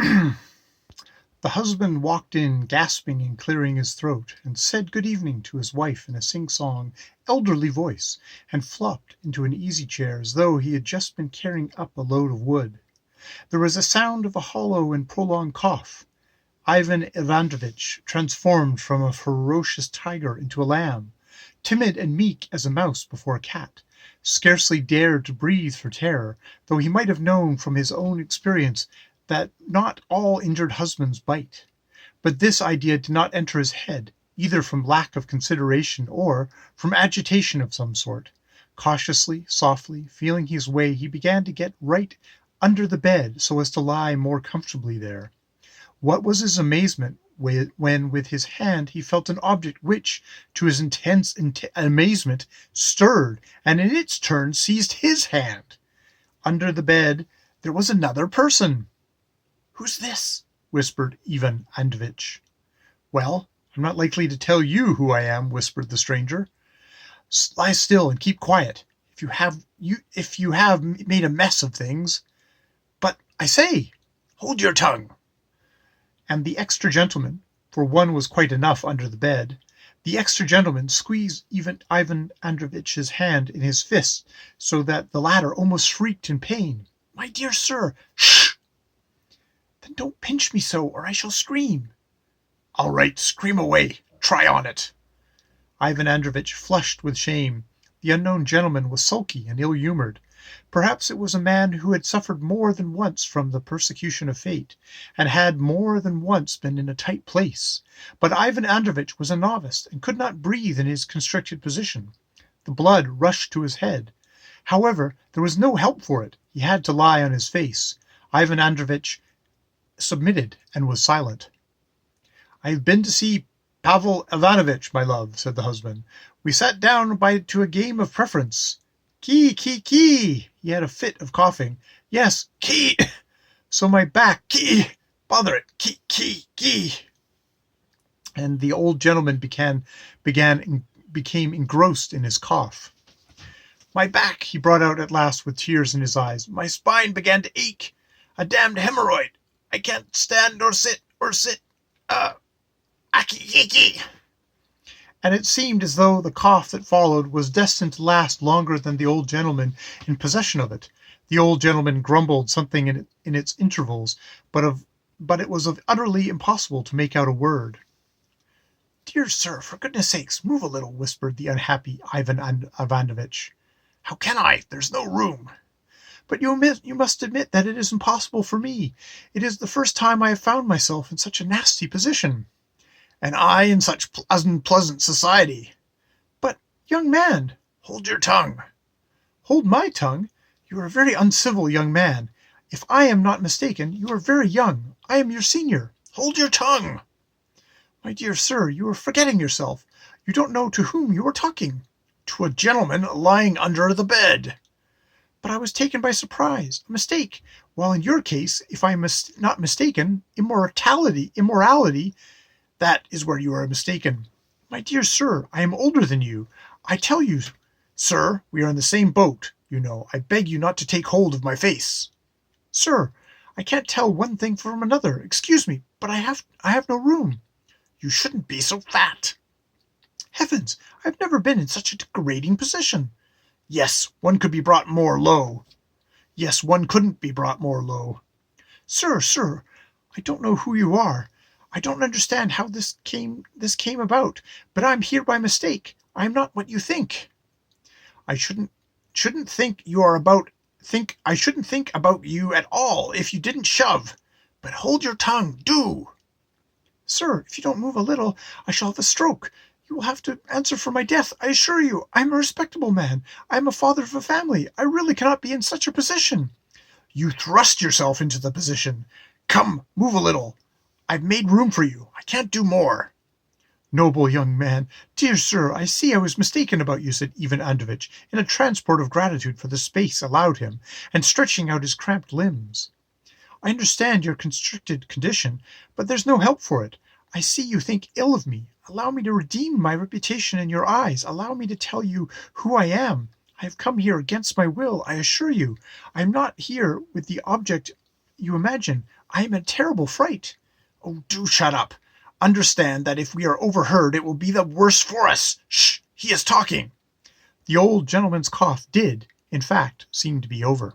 The husband walked in, gasping and clearing his throat, and said good evening to his wife in a sing-song, elderly voice, and flopped into an easy-chair as though he had just been carrying up a load of wood. There was a sound of a hollow and prolonged cough. Ivan Ivanovitch, transformed from a ferocious tiger into a lamb, timid and meek as a mouse before a cat, scarcely dared to breathe for terror, though he might have known from his own experience that not all injured husbands bite. But this idea did not enter his head, either from lack of consideration or from agitation of some sort. Cautiously, softly, feeling his way, he began to get right under the bed so as to lie more comfortably there. What was his amazement when with his hand he felt an object which, to his intense amazement, stirred, and in its turn seized his hand. Under the bed there was another person. "Who's this?" whispered Ivan Androvitch. "Well, I'm not likely to tell you who I am," whispered the stranger. "Lie still and keep quiet. If you have made a mess of things. But I say, hold your tongue." And the extra gentleman, for one was quite enough under the bed, the extra gentleman squeezed Ivan Androvitch's hand in his fist so that the latter almost shrieked in pain. "My dear sir, shh!" "Then don't pinch me so, or I shall scream." "All right, scream away. Try on it." Ivan Androvitch flushed with shame. The unknown gentleman was sulky and ill-humored. Perhaps it was a man who had suffered more than once from the persecution of fate, and had more than once been in a tight place. But Ivan Androvitch was a novice, and could not breathe in his constricted position. The blood rushed to his head. However, there was no help for it. He had to lie on his face. Ivan Androvitch submitted and was silent. "I have been to see Pavel Ivanovitch, my love," said the husband. "We sat down to a game of preference. Kee, kee, kee." He had a fit of coughing. "Yes, kee. So my back, kee. Bother it, kee, kee, kee." And the old gentleman became engrossed in his cough. "My back," he brought out at last with tears in his eyes. "My spine began to ache. A damned hemorrhoid. I can't stand or sit. Aki. And it seemed as though the cough that followed was destined to last longer than the old gentleman in possession of it. The old gentleman grumbled something in its intervals, but it was utterly impossible to make out a word. "Dear sir, for goodness' sakes, move a little," whispered the unhappy Ivan Ivanovitch. "How can I? There's no room." "But you must admit that it is impossible for me. It is the first time I have found myself in such a nasty position." "And I in such pleasant society." "But, young man—" "Hold your tongue." "Hold my tongue? You are a very uncivil young man. If I am not mistaken, you are very young. I am your senior." "Hold your tongue." "My dear sir, you are forgetting yourself. You don't know to whom you are talking." "To a gentleman lying under the bed." "But I was taken by surprise. A mistake. While in your case, if I am not mistaken, immorality, that is where you are mistaken." "My dear sir, I am older than you. I tell you—" "Sir, we are in the same boat, you know. I beg you not to take hold of my face." "Sir, I can't tell one thing from another. Excuse me, but I have no room." "You shouldn't be so fat." "Heavens, I have never been in such a degrading position." "Yes, one could be brought more low." "Yes, one couldn't be brought more low." Sir, I don't know who you are. I don't understand how this came about, but I'm here by mistake. I am not what you think." I shouldn't think about you at all if you didn't shove. But hold your tongue, do." "Sir, if you don't move a little, I shall have a stroke. You will have to answer for my death, I assure you. I am a respectable man. I am a father of a family. I really cannot be in such a position." "You thrust yourself into the position. Come, move a little. I've made room for you. I can't do more." "Noble young man! Dear sir, I see I was mistaken about you," said Ivan Androvitch, in a transport of gratitude for the space allowed him, and stretching out his cramped limbs. "I understand your constricted condition, but there's no help for it. I see you think ill of me. Allow me to redeem my reputation in your eyes. Allow me to tell you who I am. I have come here against my will, I assure you. I am not here with the object you imagine. I am in a terrible fright." "Oh, do shut up. Understand that if we are overheard it will be the worse for us. Shh! He is talking." The old gentleman's cough did, in fact, seem to be over.